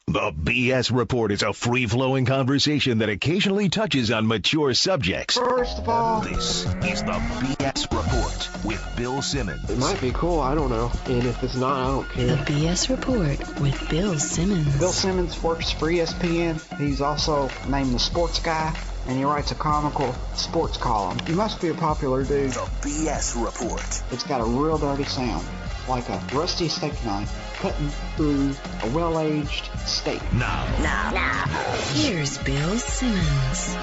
The BS Report is a free-flowing conversation that occasionally touches on mature subjects. First of all, This is the BS Report with Bill Simmons. it might be cool, I don't know. And if it's not, I don't The care. BS Report with Bill Simmons. Bill Simmons works for ESPN. He's also named the Sports Guy, and he writes a comical sports column. He must be a popular dude. The BS Report. It's got a real dirty sound, like a rusty steak knife cutting through a well-aged steak. Now. Here's Bill Simmons.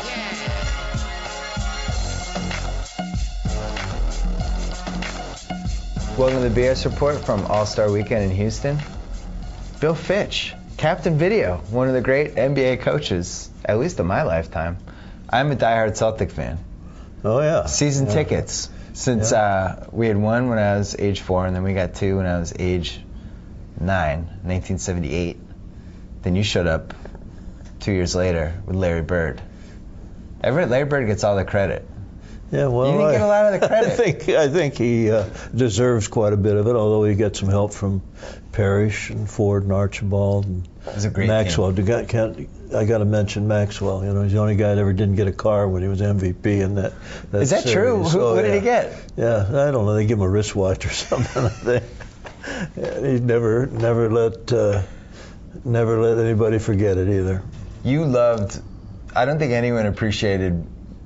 Welcome to the BS Report from All-Star Weekend in Houston. Bill Fitch, Captain Video, one of the great NBA coaches, at least in my lifetime. I'm a diehard Celtic fan. Oh, yeah. Season tickets. Since we had one when I was age 4, and then we got 2 when I was age 9, 1978. Then you showed up 2 years later with Larry Bird. Larry Bird gets all the credit. Yeah, well, You didn't get a lot of the credit. I think he deserves quite a bit of it, although he got some help from Parrish and Ford and Archibald and It was a great Maxwell. team. I got to mention Maxwell. You know, he's the only guy that ever didn't get a car when he was MVP in that. Is that true? What did he get? Yeah, I don't know. They give him a wristwatch or something. I think. Yeah, he never let anybody forget it either. You loved, I don't think anyone appreciated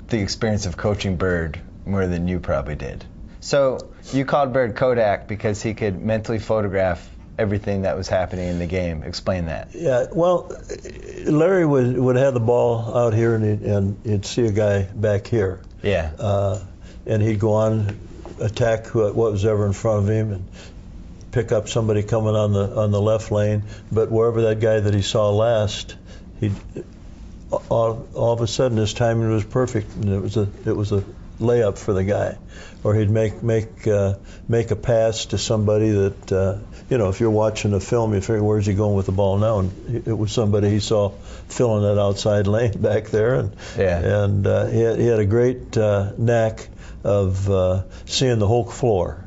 the experience of coaching Bird more than you probably did. So you called Bird Kodak because he could mentally photograph everything that was happening in the game. Explain that. Yeah, well, Larry would have the ball out here and he'd see a guy back here. Yeah. And he'd go on, attack what was ever in front of him and pick up somebody coming on the left lane. But wherever that guy that he saw last, he'd all of a sudden his timing was perfect, and it was a layup for the guy, or he'd make a pass to somebody that if you're watching a film, you figure where's he going with the ball now, and it was somebody he saw filling that outside lane back there, and he had a great knack of seeing the whole floor.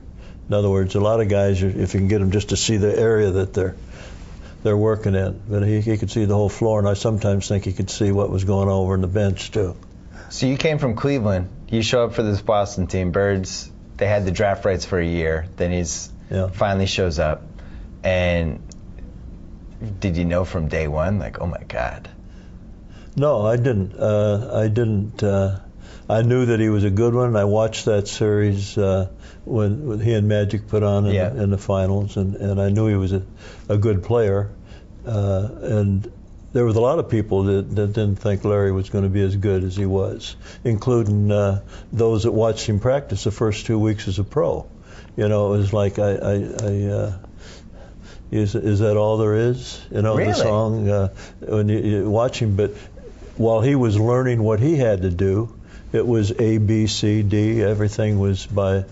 In other words, a lot of guys, if you can get them just to see the area that they're working in. But he could see the whole floor, and I sometimes think he could see what was going on over in the bench, too. So you came from Cleveland. You show up for this Boston team. Birds, they had the draft rights for a year. Then he's finally shows up. And did you know from day one, like, oh, my God? No, I didn't. I knew that he was a good one. I watched that series when he and Magic put on in the finals, and I knew he was a good player. And there was a lot of people that didn't think Larry was going to be as good as he was, including those that watched him practice the first 2 weeks as a pro. You know, it was like, is that all there is? You know, really? The song, when you watch him. But while he was learning what he had to do, it was A, B, C, D. Everything was by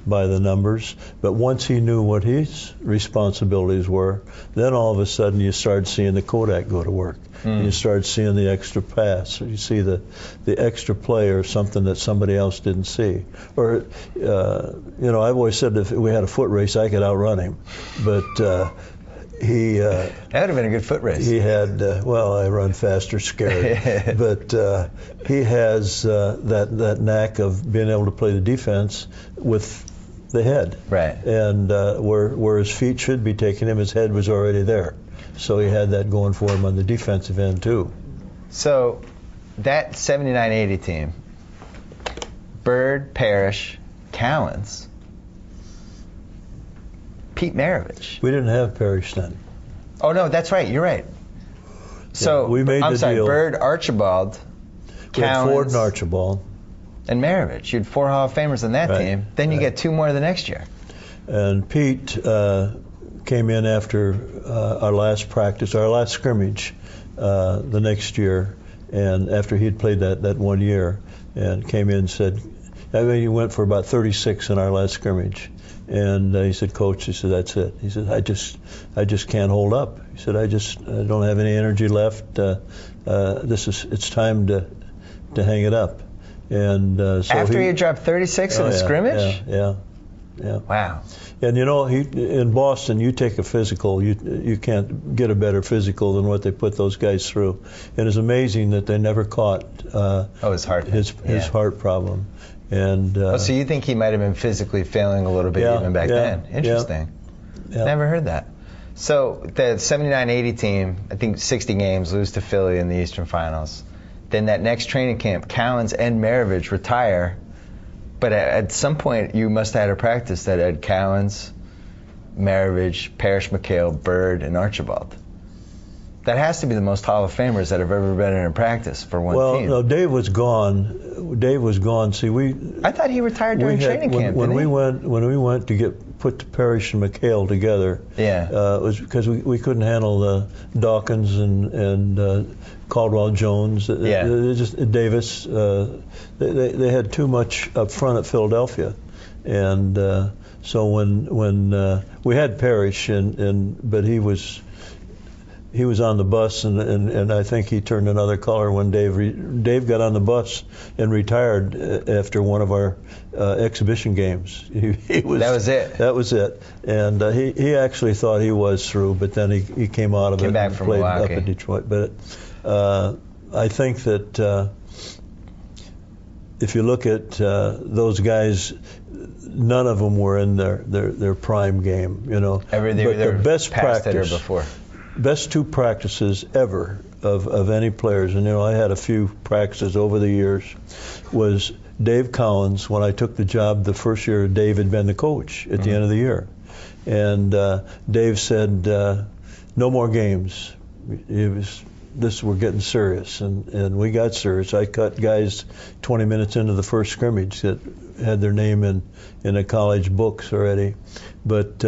the numbers. But once he knew what his responsibilities were, then all of a sudden you started seeing the Kodak go to work. And you started seeing the extra pass. You see the extra play or something that somebody else didn't see. Or, I've always said if we had a foot race, I could outrun him. But he... that would have been a good foot race. He had, I run faster, scared. But he has that knack of being able to play the defense with the head. Right. And where his feet should be taking him, his head was already there. So he had that going for him on the defensive end, too. So that 79-80 team, Bird, Parrish, Cowens, Pete Maravich. We didn't have Parrish then. Oh, no, that's right. You're right. So we made I'm the sorry, deal. Bird, Archibald, We had Cowens, Ford and Archibald. and Maravich. You had 4 Hall of Famers on that team. Then you get 2 more the next year. And Pete came in after our last practice, our last scrimmage the next year, and after he'd played that 1 year, and came in and said, he went for about 36 in our last scrimmage. And he said, Coach, he said, that's it. He said, I just can't hold up. He said, I don't have any energy left. It's time to hang it up. And so after he had dropped 36 in a scrimmage? Yeah. Yeah. Wow. And in Boston, you take a physical, you can't get a better physical than what they put those guys through. And it's amazing that they never caught his heart. His heart problem. And so you think he might have been physically failing a little bit even back then? Interesting. Yeah. Never heard that. So the 79-80 team, I think 60 games, lose to Philly in the Eastern Finals. Then that next training camp, Cowens and Maravich retire. But at some point, you must have had a practice that had Cowens, Maravich, Parrish, McHale, Bird, and Archibald. That has to be the most Hall of Famers that have ever been in a practice for one team. Well, no, Dave was gone. See, I thought he retired during training camp. When we went to put Parrish and McHale together. Yeah. It was because we couldn't handle Dawkins and Caldwell Jones. Davis. They had too much up front at Philadelphia, and so when we had Parrish but he was on the bus, and I think he turned another color when Dave got on the bus and retired after one of our exhibition games. That was it. And he actually thought he was through, but then he came out of it and played up in Detroit. But I think that if you look at those guys, none of them were in their prime game. They were their best practice before. Best two practices ever of any players, and I had a few practices over the years, was Dave Cowens. When I took the job the first year, Dave had been the coach at the end of the year, and Dave said, no more games. We're getting serious, and we got serious. I cut guys 20 minutes into the first scrimmage that had their name in the college books already, but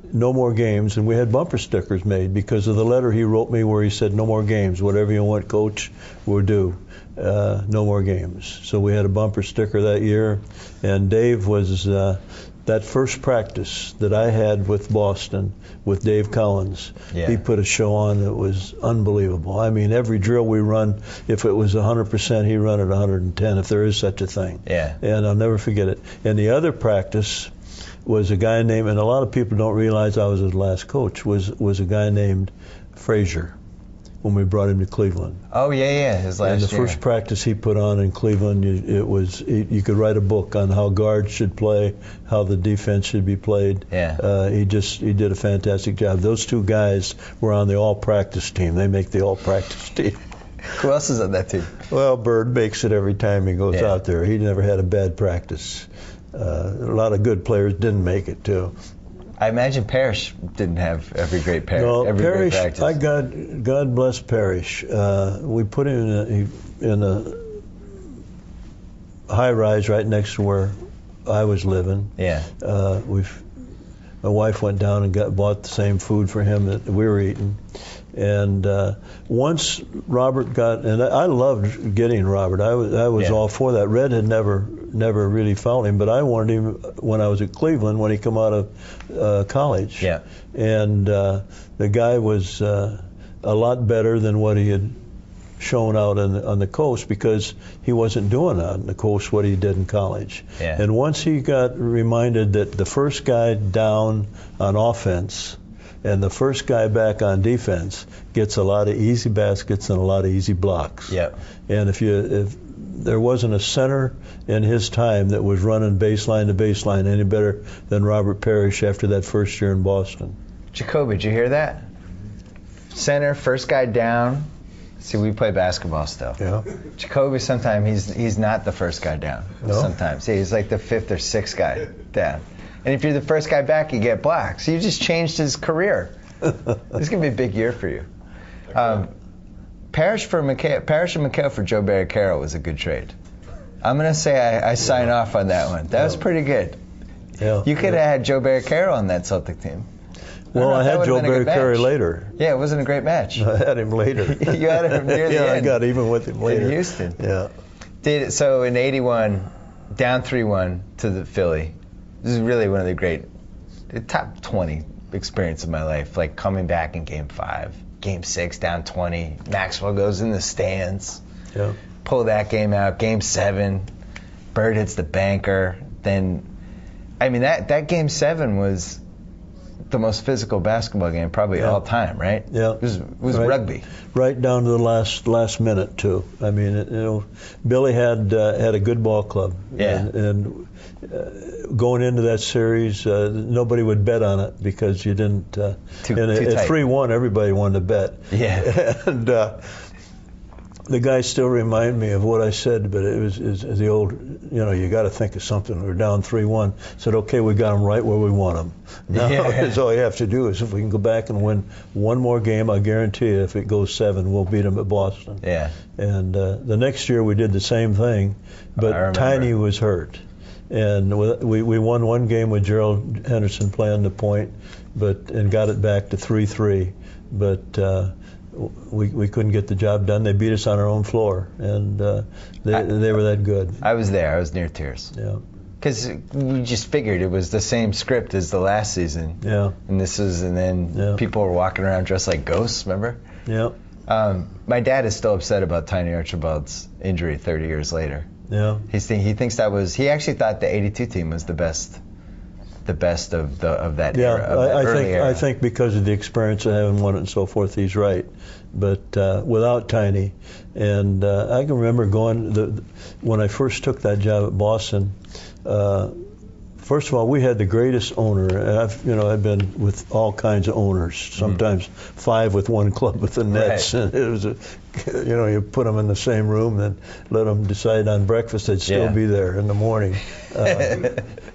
no more games, and we had bumper stickers made because of the letter he wrote me where he said, no more games, whatever you want, coach, we'll do. No more games. So we had a bumper sticker that year, and Dave was that first practice that I had with Boston with Dave Cowens. He put a show on that was unbelievable. I mean, every drill we run, if it was 100%, he run at 110, if there is such a thing. And I'll never forget it. And the other practice was a guy named, and a lot of people don't realize I was his last coach, was a guy named Frazier when we brought him to Cleveland. Oh, his last year. And the first practice he put on in Cleveland, you could write a book on how guards should play, how the defense should be played. He did a fantastic job. Those two guys were on the all-practice team. They make the all-practice team. Who else is on that team? Well, Bird makes it every time he goes out there. He never had a bad practice. A lot of good players didn't make it, too. I imagine Parrish didn't have every great Parrish, practice. God bless Parrish. We put him in a high-rise right next to where I was living. My wife went down and bought the same food for him that we were eating. And once Robert got, and I loved getting Robert. I was all for that. Red had never really found him, but I wanted him when I was at Cleveland when he come out of college. And the guy was a lot better than what he had shown out on the coast, because he wasn't doing out on the coast what he did in college. And once he got reminded that the first guy down on offense and the first guy back on defense gets a lot of easy baskets and a lot of easy blocks. And if there wasn't a center in his time that was running baseline to baseline any better than Robert Parrish after that first year in Boston. Jacoby, did you hear that? Center, first guy down. See, we play basketball still. Jacoby, sometimes he's not the first guy down. Sometimes he's like the fifth or sixth guy down. And if you're the first guy back, you get blocks. So you just changed his career. This is going to be a big year for you. Parrish and McHale for Joe Barry Carroll was a good trade. I'm going to say I sign off on that one. That was pretty good. You could have had Joe Barry Carroll on that Celtic team. Well, I had Joe Barry Carroll later. Yeah, it wasn't a great match. I had him later. You had him near the end. I got even with him later. In Houston. So in 81, down 3-1 to the Philly. This is really one of the top 20 experience of my life. Like coming back in Game 5, Game 6, down 20. Maxwell goes in the stands. Pull that game out. Game 7, Bird hits the banker. Then I mean, that Game 7 was the most physical basketball game probably all time, right? Yeah. It was Right. rugby. Right down to the last minute too. I mean, Billy had a good ball club. Yeah. And going into that series, nobody would bet on it because you didn't. Too at tight. 3-1, everybody wanted to bet. Yeah. And the guys still remind me of what I said, but it was the old, you got to think of something. We're down 3-1. Said, okay, we got them right where we want them. Now, that's all you have to do is if we can go back and win one more game, I guarantee you, if it goes 7, we'll beat them at Boston. Yeah. And the next year we did the same thing, but Tiny was hurt. And we won one game with Gerald Henderson playing the point, and got it back to 3-3. But we couldn't get the job done. They beat us on our own floor, and they were that good. I was there. I was near tears. Yeah. Because we just figured it was the same script as the last season. Yeah. And then people were walking around dressed like ghosts, remember? Yeah. My dad is still upset about Tiny Archibald's injury 30 years later. Yeah. He thinks he actually thought the 82 team was the best of that era. I think because of the experience of having won it and so forth, he's right. But without Tiny, and I can remember when I first took that job at Boston. First of all, we had the greatest owner, and I've been with all kinds of owners. Sometimes 5 with one club with the Nets, Right. and it was you put them in the same room and let them decide on breakfast. They'd still be there in the morning.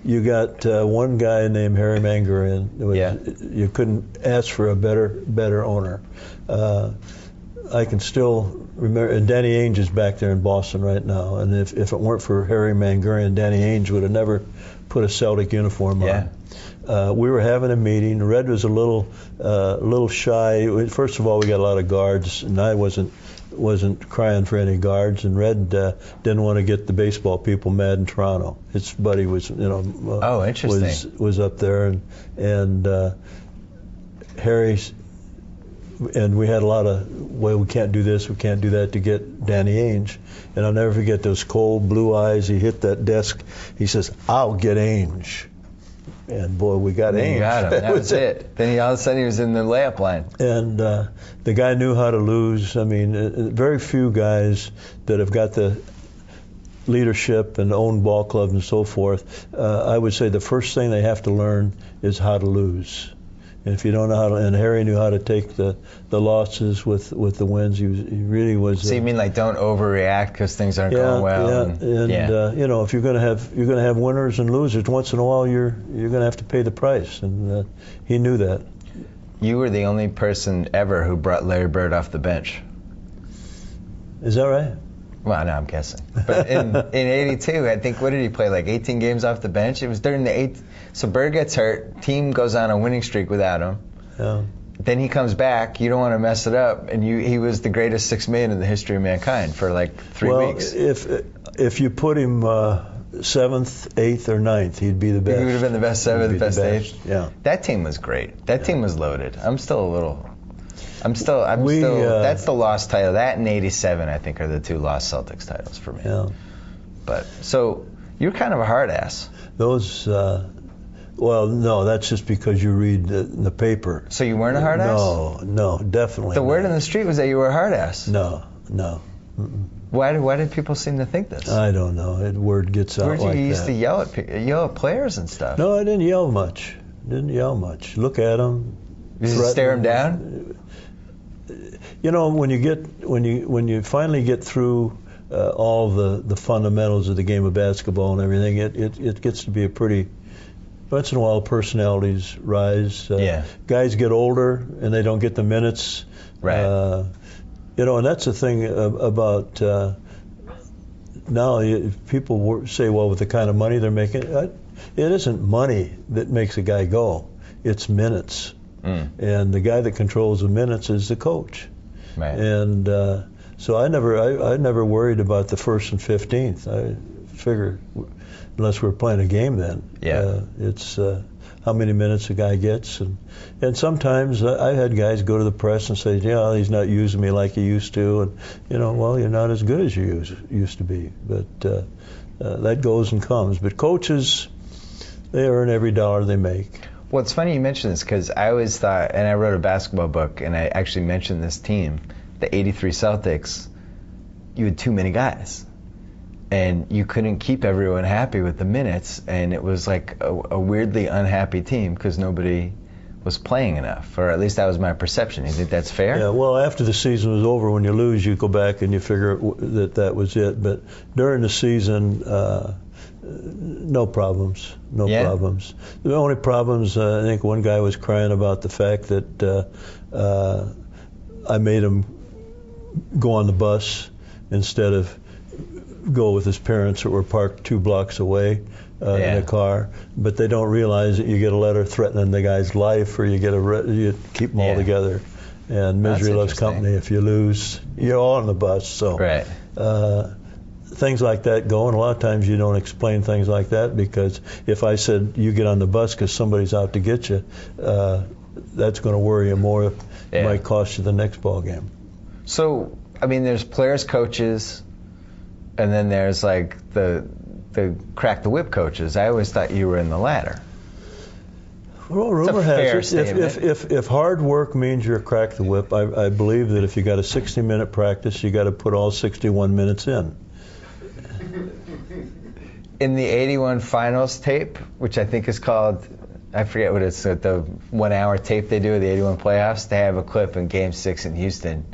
You got one guy named Harry Mangarin. You couldn't ask for a better owner. I can still remember, and Danny Ainge is back there in Boston right now. And if it weren't for Harry Mangarin, Danny Ainge would have never put a Celtic uniform on. We were having a meeting. Red was a little shy. First of all, we got a lot of guards, and I wasn't crying for any guards. And Red didn't want to get the baseball people mad in Toronto. His buddy was, interesting. was up there, and Harry's. And we had a lot of, we can't do this, we can't do that to get Danny Ainge. And I'll never forget those cold blue eyes. He hit that desk. He says, I'll get Ainge. And boy, we got Ainge. You got him. That was it. Then all of a sudden he was in the layup line. And the guy knew how to lose. I mean, very few guys that have got the leadership and own ball clubs and so forth. I would say the first thing they have to learn is how to lose. And if you don't know how to, and Harry knew how to take the losses with the wins. He really was. So you mean like don't overreact because things aren't going well? If you're going to have winners and losers, once in a while you're going to have to pay the price, and he knew that. You were the only person ever who brought Larry Bird off the bench. Is that right? Well, no, I'm guessing. But in '82, I think, what did he play, like 18 games off the bench? It was during the 8th. So Bird gets hurt, team goes on a winning streak without him. Yeah. Then he comes back, you don't want to mess it up, and he was the greatest sixth man in the history of mankind for like 3 weeks. If you put him 7th, 8th, or 9th, he'd be the best. He would have been the best 7th, best 8th. Yeah. That team was great. That team was loaded. That's the lost title. That and '87, I think, are the 2 lost Celtics titles for me. Yeah. But so you're kind of a hard ass. Those. Well, no, that's just because you read the paper. So you weren't a hard ass? No, definitely. The word in the street was that you were a hard ass. No. Mm-mm. Why did people seem to think this? I don't know. Word gets out like that. You used to yell at players and stuff. No, I didn't yell much. Look at them. You just stare them down? When you finally get through all the fundamentals of the game of basketball and everything, it gets to be a pretty. Once in a while, personalities rise. Guys get older and they don't get the minutes. Right. And that's the thing about now. People say, well, with the kind of money they're making, it isn't money that makes a guy go. It's minutes. And the guy that controls the minutes is the coach. Right. And so I never worried about the 1st and 15th. I figure unless we're playing a game then. It's how many minutes a guy gets. And sometimes I had guys go to the press and say, he's not using me like he used to. And, well, you're not as good as you used to be. But that goes and comes. But coaches They earn every dollar they make. Well, it's funny you mentioned this because I always thought, and I wrote a basketball book, and I actually mentioned this team, the '83 Celtics. You had too many guys, and you couldn't keep everyone happy with the minutes, and it was like a weirdly unhappy team because nobody was playing enough, or at least that was my perception. You think that's fair? Yeah, well, after the season was over, when you lose, you go back and you figure that was it. But during the season, no problems. No problems. The only problems, I think one guy was crying about the fact that I made him go on the bus instead of go with his parents that were parked 2 blocks away in a car. But they don't realize that you get a letter threatening the guy's life, or you get you keep them all together. And misery loves company. If you lose, you're all on the bus. So things like that go, and a lot of times you don't explain things like that, because if I said you get on the bus because somebody's out to get you, that's going to worry you more. It might cost you the next ball game. So, I mean, there's players, coaches, and then there's like the crack the whip coaches. I always thought you were in the latter. Well, rumor has it, if hard work means you're a crack the whip, I believe that if you got a 60-minute practice, you got to put all 61 minutes in. In the '81 finals tape, which I think is called, I forget what it's, the 1-hour tape they do of the '81 playoffs, they have a clip in Game 6 in Houston,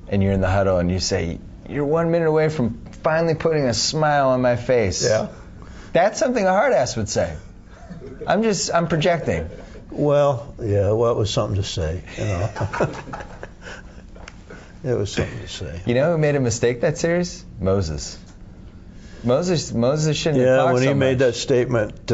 and you're in the huddle and you say, "You're 1 minute away from finally putting a smile on my face." Yeah. That's something a hard ass would say. I'm projecting. Well, yeah, well, it was something to say, you know. It was something to say. You know who made a mistake that series? Moses. Moses shouldn't have talked when he so made much. that statement,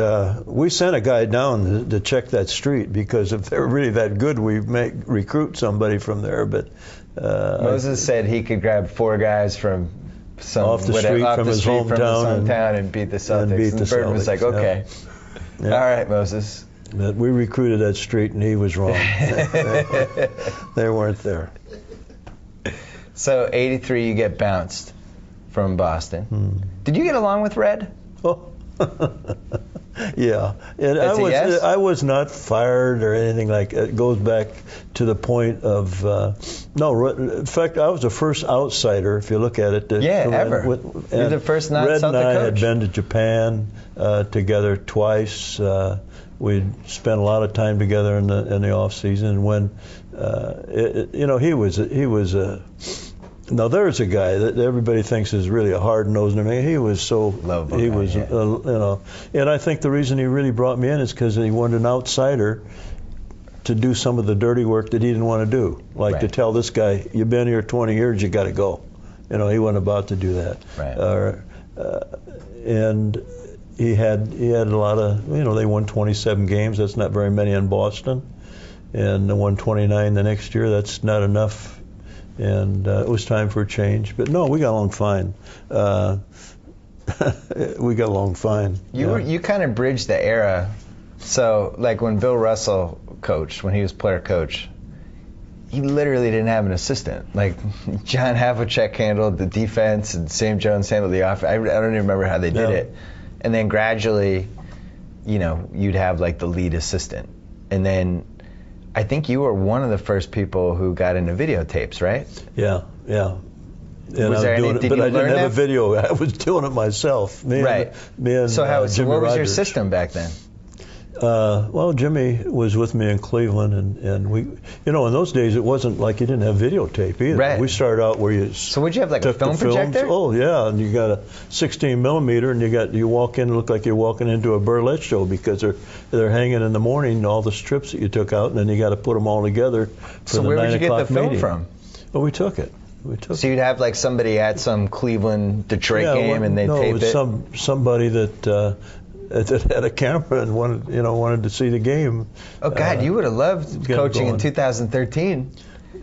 we sent a guy down to check that street, because if they're really that good, we may recruit somebody from there. But Moses said he could grab 4 guys from off the street from his hometown and beat the Celtics. And Bird was like, okay. All right, Moses. But we recruited that street, and he was wrong. They weren't there. So, '83, you get bounced from Boston. Did you get along with Red? Oh, yeah. And I was not fired or anything like that. It goes back to the point of, no, in fact, I was the first outsider, if you look at it. Ever. You're the first non-Celtic coach. Red and I had been to Japan together twice. We'd spent a lot of time together in the off season. When, he was now there's a guy that everybody thinks is really a hard-nosed. I mean, he was so lovable. He was, and I think the reason he really brought me in is because he wanted an outsider to do some of the dirty work that he didn't want to do, like to tell this guy, "You've been here 20 years, you got to go." He wasn't about to do that. And he had a lot of, they won 27 games. That's not very many in Boston, and they won 29 the next year. That's not enough. And it was time for a change. But no, we got along fine. We got along fine. You kind of bridged the era. So, like when Bill Russell coached, when he was player coach, he literally didn't have an assistant. Like John Havlicek handled the defense and Sam Jones handled the offense. I don't even remember how they did it. And then gradually, you'd have like the lead assistant. And then I think you were one of the first people who got into videotapes, right? Yeah. And was there any, but I didn't have a video. I was doing it myself. Me and so what was Rogers. your system back then? Well, Jimmy was with me in Cleveland, and we, in those days it wasn't like you didn't have videotape either. Right. We started out where you. So would you have like a film projector? Oh yeah, and you got a 16 millimeter, and you walk in, look like you're walking into a burlesque show, because they're hanging in the morning, all the strips that you took out, and then you got to put them all together for the 9 o'clock meeting. So where would you get the film from? Well, we took it. So you'd have like somebody at some Cleveland Detroit game, and they'd tape it. No, it was somebody that had a camera and wanted to see the game. Oh God, you would have loved coaching in 2013.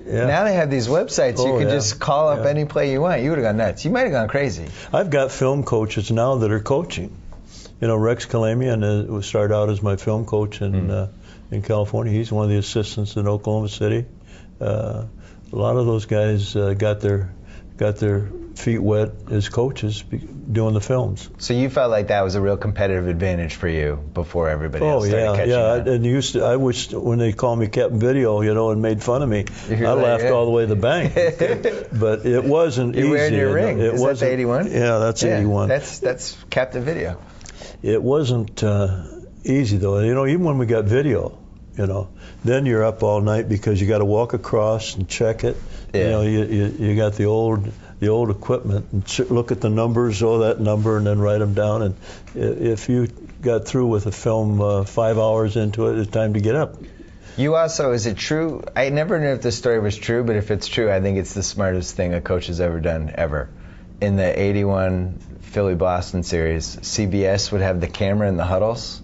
Yeah. Now they have these websites. You can just call up any play you want. You would have gone nuts. You might have gone crazy. I've got film coaches now that are coaching. Rex Kalamian started out as my film coach in California. He's one of the assistants in Oklahoma City. A lot of those guys got their feet wet as coaches doing the films. So you felt like that was a real competitive advantage for you before everybody Oh else started catching on. and I wish when they called me Captain Video, and made fun of me, I laughed all the way to the bank. But it wasn't easy. You're wearing your ring. It Is that the 81? Yeah, that's 81. That's Captain Video. It wasn't easy though. Even when we got video, then you're up all night because you got to walk across and check it. Yeah. You got the old equipment and look at the numbers, that number, and then write them down. And if you got through with a film 5 hours into it, it's time to get up. You also, is it true? I never knew if this story was true, but if it's true, I think it's the smartest thing a coach has ever done, ever. In the 81 Philly-Boston series, CBS would have the camera in the huddles.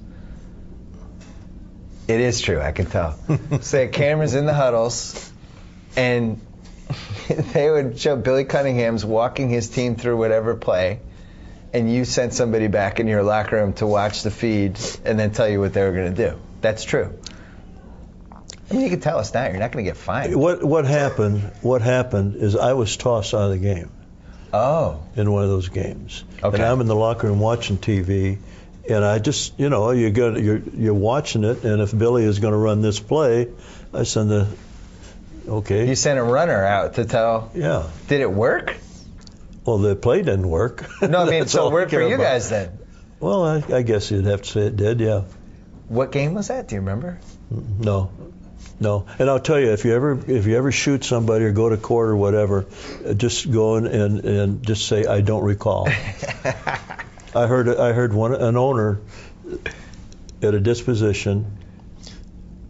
It is true, I can tell. So the camera's in the huddles, and they would show Billy Cunningham's walking his team through whatever play, and you sent somebody back in your locker room to watch the feed and then tell you what they were going to do. That's true. I mean, you can tell us now. You're not going to get fined. What happened is I was tossed out of the game. Oh. In one of those games. Okay. And I'm in the locker room watching TV, and I just, you're watching it, and if Billy is going to run this play, I send okay. You sent a runner out to tell. Yeah. Did it work? Well, the play didn't work. No, I mean, so it worked for you guys then. Well, I guess you'd have to say it did, yeah. What game was that? Do you remember? No. And I'll tell you, if you ever shoot somebody or go to court or whatever, just go in and just say, I don't recall. I heard an owner at a disposition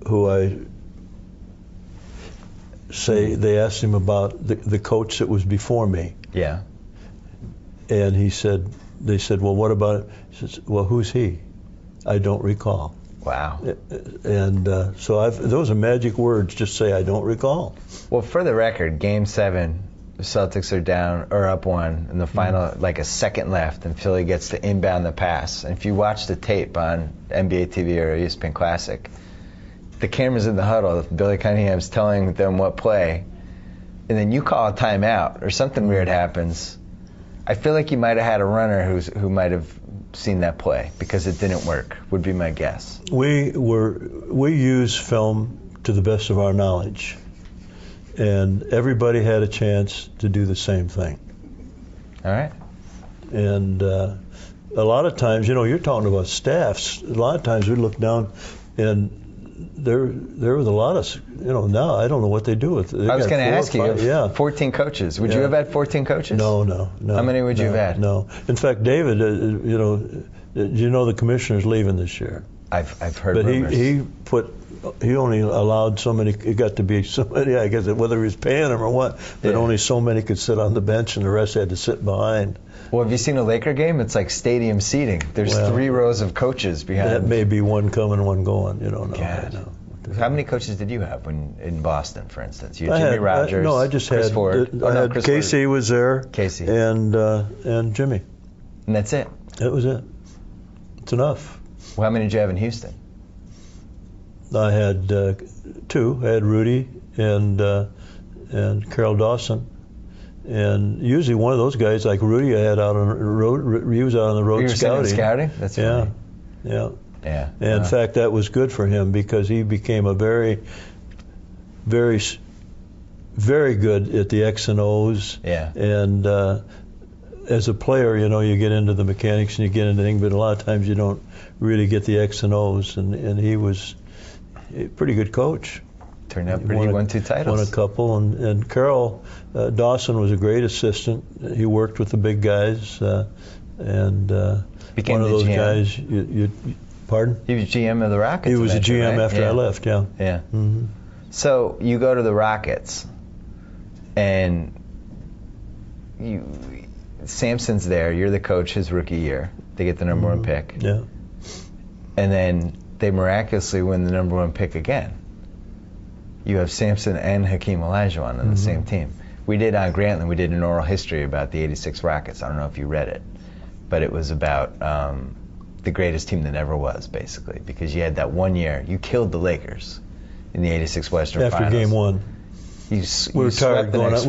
who they asked him about the coach that was before me. Yeah. And they said, well, what about it? He says, well, who's he? I don't recall. Wow. And so those are magic words. Just say, I don't recall. Well, for the record, Game 7, the Celtics are down or up 1 in the final, like a second left, and Philly gets to inbound the pass. And if you watch the tape on NBA TV or ESPN Classic, the camera's in the huddle. Billy Cunningham's telling them what play, and then you call a timeout or something weird happens. I feel like you might have had a runner who might have seen that play because it didn't work, would be my guess. We use film to the best of our knowledge, and everybody had a chance to do the same thing. All right. And a lot of times, you're talking about staffs. A lot of times we look down, and there was a lot of, now I don't know what they do with it. I was going to ask you, yeah. 14 coaches. Would you have had 14 coaches? No. How many would you have had? No. In fact, David, the commissioner's leaving this year. I've heard but rumors. He only allowed so many. It got to be so many. I guess whether he was paying them or what, but only so many could sit on the bench, and the rest had to sit behind. Well, have you seen a Laker game? It's like stadium seating. There's 3 rows of coaches behind. That may be one coming, one going. How many coaches did you have in Boston, for instance? You had Jimmy Rogers. I just Chris had Ford. Chris Casey Ford was there. Casey. And Jimmy. And that's it. That was it. It's enough. Well, how many did you have in Houston? I had 2. I had Rudy and Carol Dawson. And usually one of those guys, like Rudy, I had out on the road. He was out on the road scouting. That's funny. Yeah. Yeah. And in fact, that was good for him because he became a very, very, very good at the X and O's. Yeah. And as a player, you get into the mechanics and you get into things, but a lot of times you don't really get the X and O's. And he was a pretty good coach. Turned out pretty, won 2 titles. Won a couple. And Carol Dawson was a great assistant. He worked with the big guys. And became one of those GM. guys, you pardon? He was GM of the Rockets. He was a GM right? after I left, yeah. Yeah. Mm-hmm. So you go to the Rockets, and Sampson's there. You're the coach his rookie year. They get the number 1 pick. Yeah. And then they miraculously win the number 1 pick again. You have Sampson and Hakeem Olajuwon on the same team. We did on Grantland, we did an oral history about the 86 Rockets. I don't know if you read it, but it was about the greatest team that ever was, basically, because you had that one year. You killed the Lakers in the 86 Western Finals. After game 1. We were tired going out.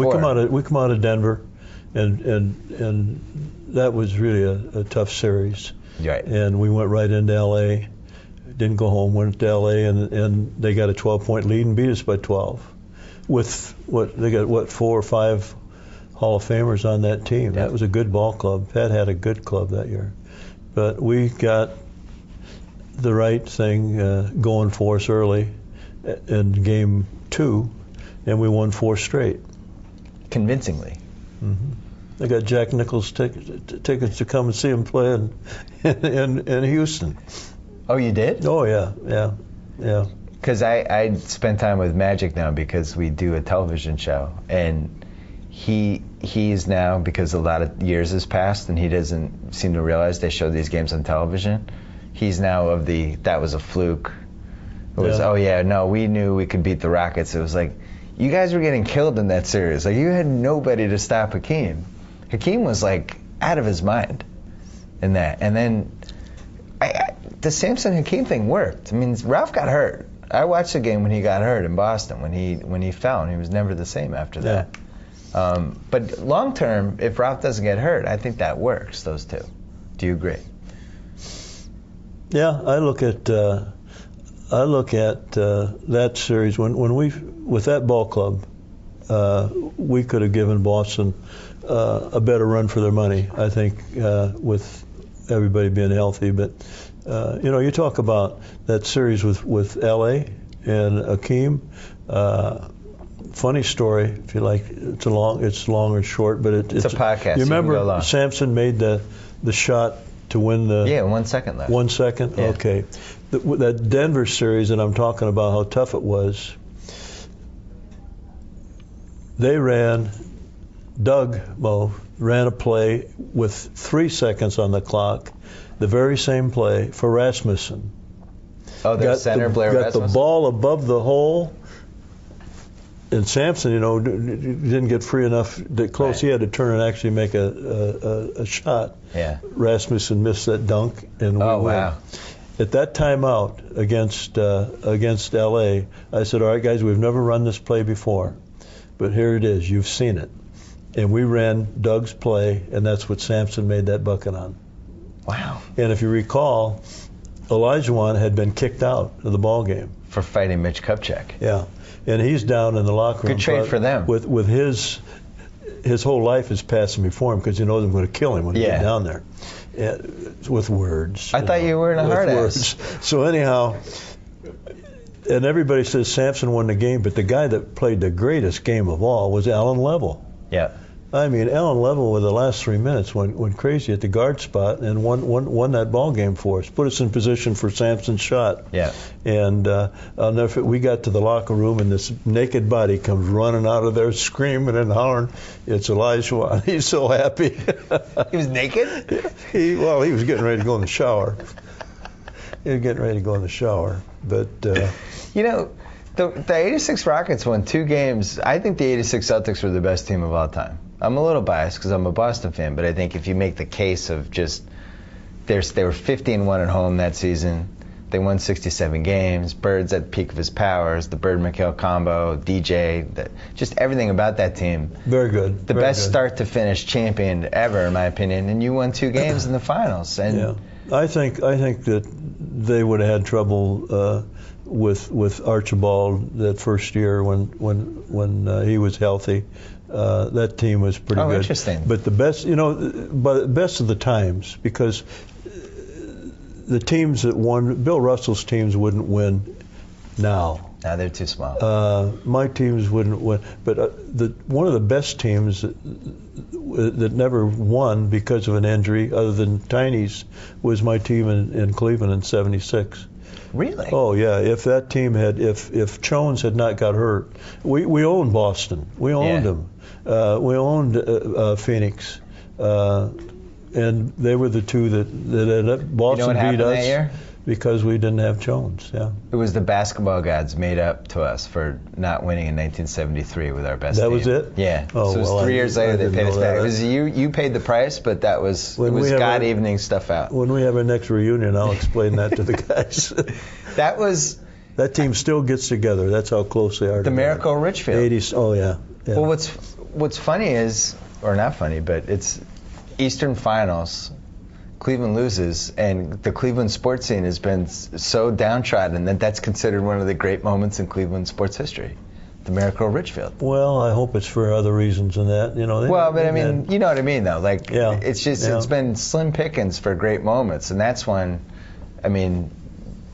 We come out of Denver, and that was really a tough series. Right. And we went right into L.A. Didn't go home. Went to L.A. and they got a 12-point lead and beat us by 12. With they got 4 or 5 Hall of Famers on that team. That was a good ball club. Pat had a good club that year, but we got the right thing going for us early in game 2, and we won 4 straight. Convincingly. I got Jack Nicklaus tickets to come and see him play in Houston. Oh, you did? Oh yeah. Because I spend time with Magic now because we do a television show, and he's now, because a lot of years has passed and he doesn't seem to realize they show these games on television, he's now of that was a fluke. It was, we knew we could beat the Rockets. It was like, you guys were getting killed in that series. Like, you had nobody to stop Hakeem. Hakeem was like out of his mind in that. And then the Sampson Hakeem thing worked. I mean, Ralph got hurt. I watched the game when he got hurt in Boston, when he fell, and he was never the same after that. But long term, if Ralph doesn't get hurt, I think that works, those two. Do you agree? Yeah, I look at that series when we, with that ball club, we could have given Boston a better run for their money, I think, with everybody being healthy. But you talk about that series with L.A. and Hakeem. Funny story, if you like. It's long or short, but it's a podcast. You remember Sampson made the shot to win the... Yeah, 1 second left. 1 second? Yeah. Okay. That Denver series, and I'm talking about how tough it was, Doug Moe ran a play with 3 seconds on the clock, the very same play for Rasmussen. Oh, the center, Blair Rasmussen? Got the ball above the hole, and Sampson, didn't get free enough close. Right. He had to turn and actually make a shot. Yeah. Rasmussen missed that dunk, and we win. Wow. At that timeout against L.A., I said, all right, guys, we've never run this play before, but here it is. You've seen it. And we ran Doug's play, and that's what Sampson made that bucket on. Wow. And if you recall, Olajuwon had been kicked out of the ball game. For fighting Mitch Kupchak. Yeah. And he's down in the locker room. Good trade for them. With his whole life is passing before him because he knows I'm going to kill him when he gets down there. With words. I thought you were in a hard ass. So anyhow, and everybody says Sampson won the game, but the guy that played the greatest game of all was Alan Level. Yeah. I mean, Alan Level with the last 3 minutes went crazy at the guard spot and won that ball game for us. Put us in position for Sampson's shot. Yeah. And I'll never forget, we got to the locker room and this naked body comes running out of there screaming and hollering. It's Olajuwon. He's so happy. He was naked? He was getting ready to go in the shower. But the 86 Rockets won 2 games. I think the 86 Celtics were the best team of all time. I'm a little biased because I'm a Boston fan, but I think if you make the case of just they were 50-1 at home that season. They won 67 games. Bird's at the peak of his powers. The Bird-McHale combo, DJ, just everything about that team. Very good. The best start to finish champion ever, in my opinion. And you won 2 games in the finals. And yeah, I think that they would have had trouble with Archibald that first year when he was healthy. That team was pretty good. Interesting. But the best, but best of the times, because the teams that won, Bill Russell's teams wouldn't win now. No, they're too small. My teams wouldn't win. But one of the best teams that never won because of an injury, other than Tiny's, was my team in Cleveland in '76. Really? Oh yeah. If that team if Jones had not got hurt, we owned Boston. We owned them. We owned Phoenix, and they were the two that ended up. Boston beat us that year? Because we didn't have Jones. Yeah. It was the basketball gods made up to us for not winning in 1973 with our best team. That was it? Yeah. Oh, so it was 3 years later they paid us back. It was you paid the price, but it was God evening stuff out. When we have our next reunion, I'll explain that to the guys. That team still gets together. That's how close they are. The Miracle Richfield. 80s. Oh yeah. Well, what's funny is or not funny, but it's Eastern Finals. Cleveland loses, and the Cleveland sports scene has been so downtrodden that that's considered one of the great moments in Cleveland sports history. The miracle of Richfield. Well, I hope it's for other reasons than that. You know. Well, but I mean, you know what I mean, though. Like, Yeah. it's just it's been slim pickings for great moments, and that's when, I mean,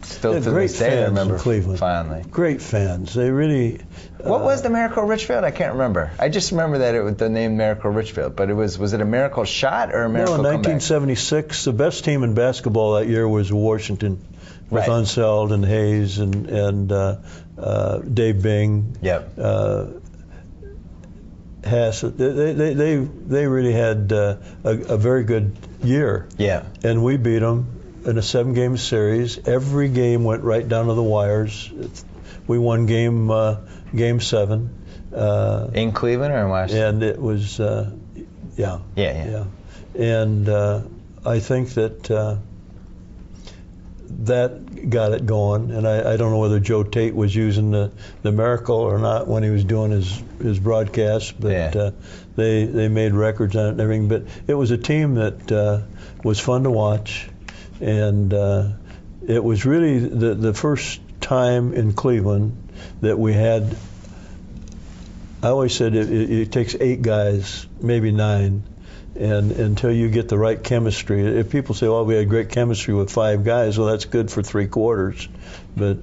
still to great this day, I fans remember in Cleveland. finally. Great fans. They really. What was the Miracle Richfield? I can't remember. I just remember that it was the name Miracle Richfield, but was it a miracle shot or a miracle No, in comeback? 1976, the best team in basketball that year was Washington, with Right. Unseld and Hayes and Dave Bing. Yep. Hassett. They really had a very good year. Yeah. And we beat them in a 7-game series. Every game went right down to the wires. We won game 7. In Cleveland or in Washington? And it was, yeah. And I think that that got it going. And I don't know whether Joe Tate was using the miracle or not when he was doing his broadcast, but they made records on it and everything. But it was a team that was fun to watch, and it was really the first time in Cleveland that we had. I always said it takes 8 guys, maybe 9, and until you get the right chemistry. If people say, "Well, we had great chemistry with 5 guys," well, that's good for 3 quarters. But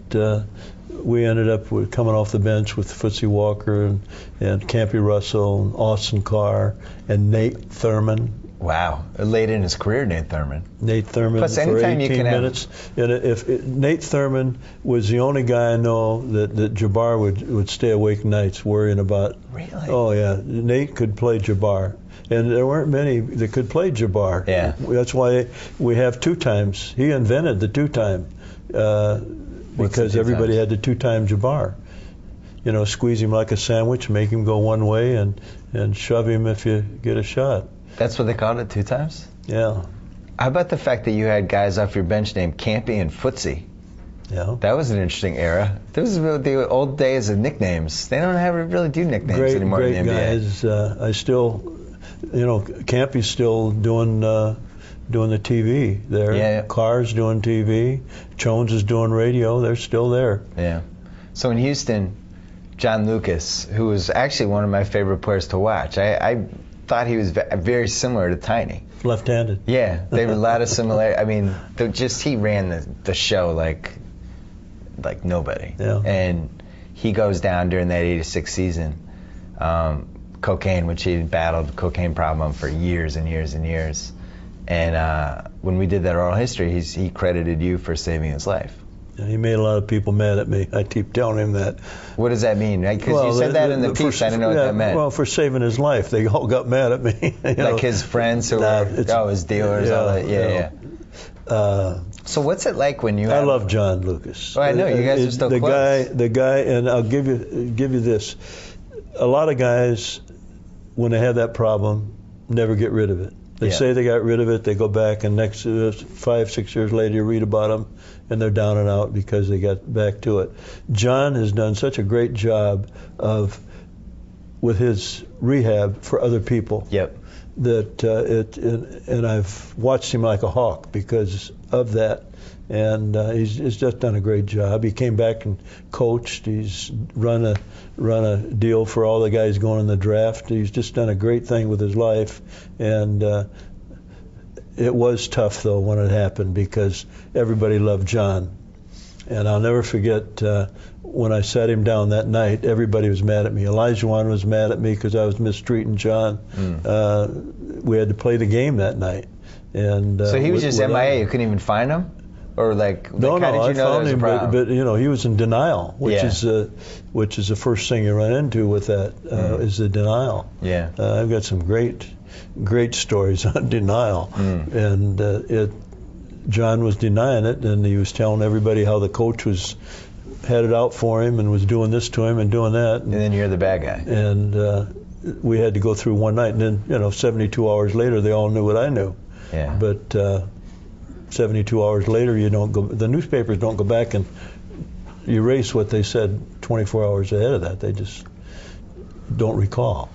we ended up with coming off the bench with Footsy Walker and Campy Russell and Austin Carr and Nate Thurman. Wow. Late in his career, Nate Thurman. Nate Thurman Plus, for anytime 18 you can minutes. And Nate Thurman was the only guy I know that Jabbar would stay awake nights worrying about. Really? Oh, yeah. Nate could play Jabbar. And there weren't many that could play Jabbar. Yeah. That's why we have 2 times. He invented the 2-time because everybody had the 2-time Jabbar. You know, squeeze him like a sandwich, make him go one way, and shove him if you get a shot. That's what they called it, 2 times? Yeah. How about the fact that you had guys off your bench named Campy and Footsy? Yeah. That was an interesting era. Those were the old days of nicknames. They don't really do nicknames anymore in the NBA. Guys. I still, Campy's still doing the TV there. Yeah. Carr's doing TV. Jones is doing radio. They're still there. Yeah. So in Houston, John Lucas, who was actually one of my favorite players to watch. I thought he was very similar to Tiny. Left-handed. Yeah, they were a lot of similarity. I mean, he ran the show like nobody. Yeah. And he goes down during that 86 season. Cocaine, which he had battled cocaine problem for years and years and years. And when we did that oral history, he credited you for saving his life. He made a lot of people mad at me. I keep telling him that. What does that mean? Because you said that in the piece. I didn't know what that meant. Well, for saving his life, they all got mad at me. His friends who were his dealers. All that. Yeah. So what's it like when you? I love John Lucas. Oh, I know you guys are still close. The guy, and I'll give you this. A lot of guys, when they have that problem, never get rid of it. They say they got rid of it. They go back, and next 5-6 years later, you read about them, and they're down and out because they got back to it. John has done such a great job with his rehab for other people. Yep. And I've watched him like a hawk because of that. And he's just done a great job. He came back and coached. He's run a deal for all the guys going in the draft. He's just done a great thing with his life. And it was tough, though, when it happened because everybody loved John. And I'll never forget when I sat him down that night, everybody was mad at me. Elijah Wan was mad at me because I was mistreating John. We had to play the game that night. And so he was just MIA. You couldn't even find him? Or no, how did you know I found him, but he was in denial, which is the first thing you run into with that is the denial. Yeah, I've got some great stories on denial, and John was denying it, and he was telling everybody how the coach had it out for him and was doing this to him and doing that. And then you're the bad guy. And we had to go through one night, and then 72 hours later, they all knew what I knew. Yeah, but. 72 hours later, you don't go. The newspapers don't go back and erase what they said 24 hours ahead of that. They just don't recall.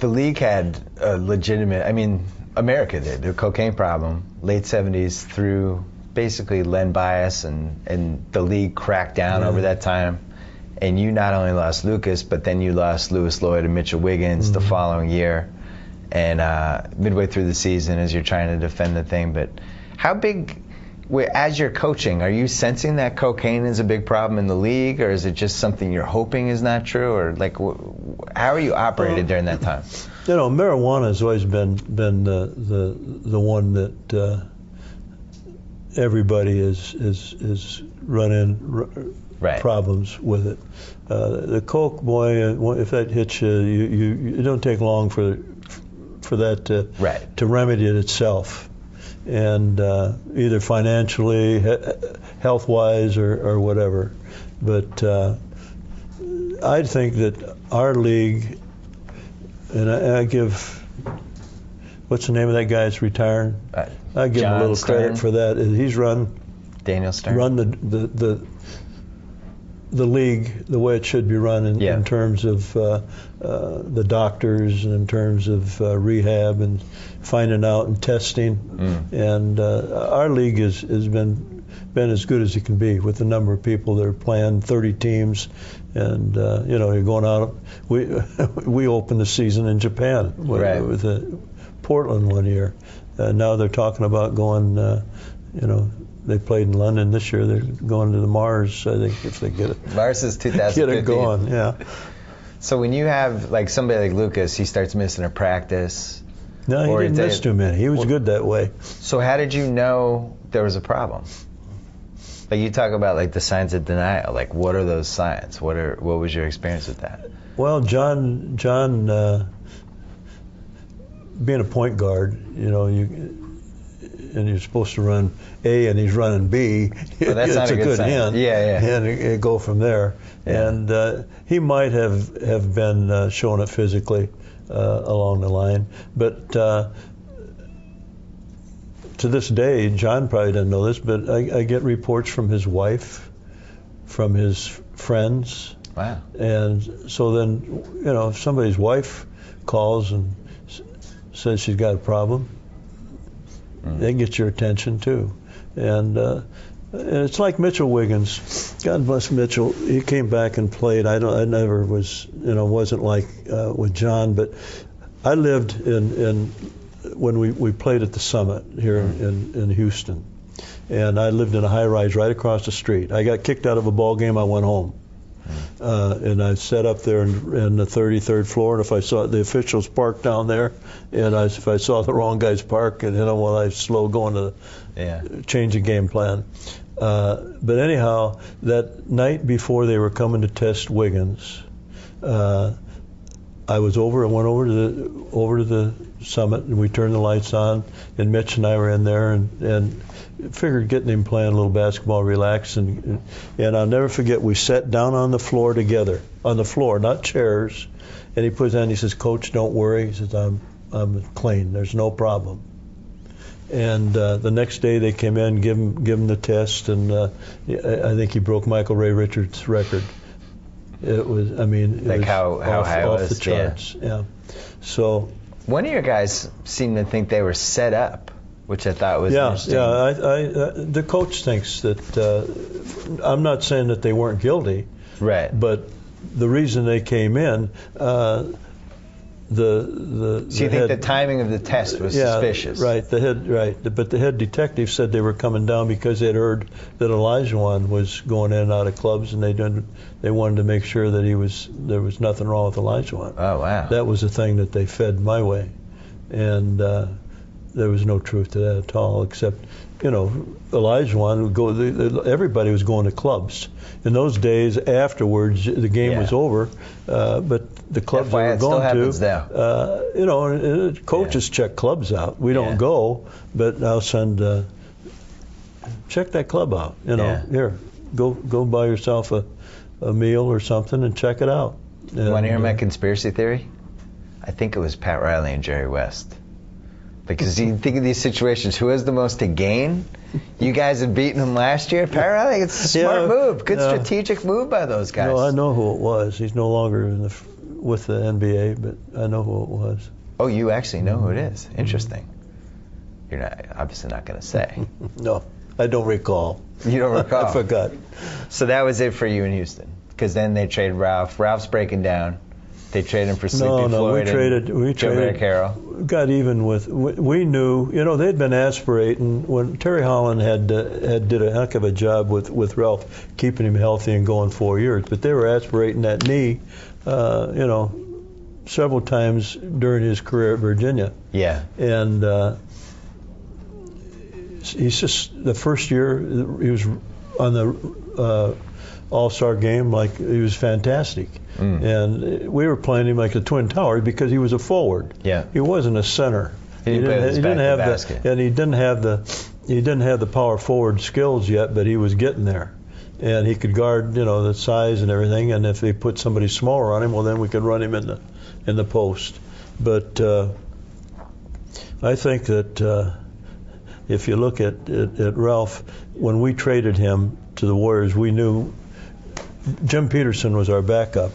the league had a legitimate, I mean, America did, the cocaine problem, late 70s through basically Len Bias, and the league cracked down over that time. And you not only lost Lucas, but then you lost Lewis Lloyd and Mitchell Wiggins the following year. And midway through the season, as you're trying to defend the thing. But how big, as you're coaching, are you sensing that cocaine is a big problem in the league, or is it just something you're hoping is not true, or like how are you operated during that time? You know, marijuana has always been the one that everybody is run in problems with it. The coke, boy, if that hits you, it don't take long for that to remedy it itself, and either financially, health-wise, or whatever. But I think that our league, and I give, what's the name of that guy that's retiring? I give him a little credit for that. He's Daniel Stern. run the league the way it should be run in terms of the doctors, and in terms of rehab and finding out and testing. And our league has been as good as it can be with the number of people that are playing, 30 teams. And you're going out. We opened the season in Japan with Portland one year. Now they're talking about going. They played in London this year. They're going to the Mars, I think, if they get it. Mars is 2015. Get it going, yeah. So when you have like somebody like Lucas, he starts missing a practice. No, he didn't miss too many. He was good that way. So how did you know there was a problem? Like you talk about like the signs of denial. Like what are those signs? What was your experience with that? Well, John, being a point guard, and you're supposed to run A and he's running B, well, that's it's not a good sign. hint. Yeah. And go from there. Yeah. And he might have been showing it physically along the line. But to this day, John probably doesn't know this, but I get reports from his wife, from his friends. Wow. And so then, if somebody's wife calls and says she's got a problem, they get your attention too. And it's like Mitchell Wiggins. God bless Mitchell. He came back and played. I never was, wasn't like with John, but I lived in when we played at the Summit here in Houston, and I lived in a high-rise right across the street. I got kicked out of a ball game. I went home. And I sat up there in the 33rd floor, and if I saw the officials parked down there, and if I saw the wrong guys park, and I slow going to change the game plan. But anyhow, that night before they were coming to test Wiggins, I went over to the Summit, and we turned the lights on, and Mitch and I were in there, and figured getting him playing a little basketball, relax, and I'll never forget, we sat down on the floor together, on the floor, not chairs, and he put his hand, he says, "Coach, don't worry," he says, I'm clean, there's no problem. And the next day they came in, give him the test, and I think he broke Michael Ray Richards' record. It was, how high off it was, the charts. Yeah. So one of your guys seemed to think they were set up, which I thought was interesting. The coach thinks that. I'm not saying that they weren't guilty, right? But the reason they came in, So you think the timing of the test was suspicious? Right. But the head detective said they were coming down because they'd heard that Olajuwon was going in and out of clubs, and they wanted to make sure that there was nothing wrong with Olajuwon. Oh wow. That was the thing that they fed my way, and there was no truth to that at all, except Olajuwon would go. Everybody was going to clubs. In those days, afterwards, the game was over, but the clubs they were going to, coaches check clubs out. We don't go, but I'll send, check that club out. Here, go buy yourself a meal or something and check it out. You want to hear my conspiracy theory? I think it was Pat Riley and Jerry West. Because you think of these situations, who has the most to gain? You guys have beaten him last year. Pat Riley, it's a smart move. Good strategic move by those guys. No, I know who it was. He's no longer with the NBA, but I know who it was. Oh, you actually know who it is. Interesting. You're not obviously not going to say. No, I don't recall. You don't recall? I forgot. So that was it for you in Houston, because then they trade Ralph. Ralph's breaking down. They trade him for Sleepy Floyd. We traded. Carroll. Got even with. We knew, they'd been aspirating when Terry Holland had did a heck of a job with Ralph, keeping him healthy and going 4 years. But they were aspirating that knee, several times during his career at Virginia. Yeah. And he's just the first year he was on the All-Star game, like he was fantastic. And we were playing him like a Twin Towers because he was a forward. Yeah. He wasn't a center. He didn't have the power forward skills yet, but he was getting there. And he could guard, the size and everything. And if they put somebody smaller on him, well, then we could run him in the post. But I think that if you look at Ralph, when we traded him to the Warriors, we knew Jim Peterson was our backup,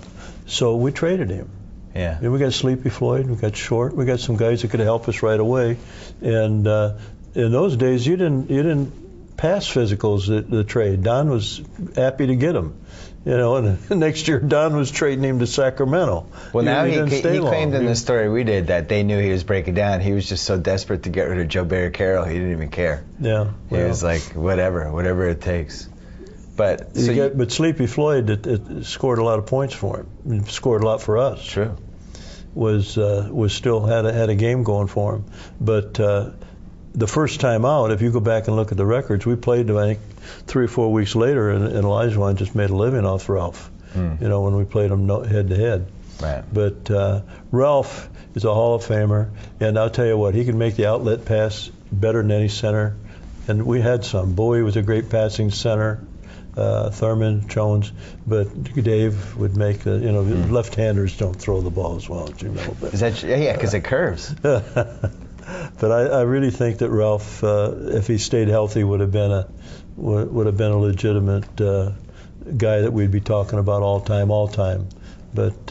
so we traded him. Yeah. And we got Sleepy Floyd, we got Short, we got some guys that could help us right away. And in those days, you didn't pass physicals the trade. Don was happy to get them. And next year Don was trading him to Sacramento. Well, now he claimed in the He- story we did that they knew he was breaking down. He was just so desperate to get rid of Joe Barry Carroll, he didn't even care. Yeah. He was like, whatever it takes. But but Sleepy Floyd it scored a lot of points for him. It scored a lot for us. True. Was still had a game going for him. But the first time out, if you go back and look at the records, we played, I think, 3 or 4 weeks later, and Olajuwon just made a living off Ralph. When we played him head to head. Right. But Ralph is a Hall of Famer, and I'll tell you what, he can make the outlet pass better than any center. And we had some. Bowie was a great passing center. Thurman, Jones, but Dave would make the, left-handers don't throw the ball as well as you know. But, Is that because it curves. But I really think that Ralph, if he stayed healthy, would have been a legitimate guy that we'd be talking about all time. But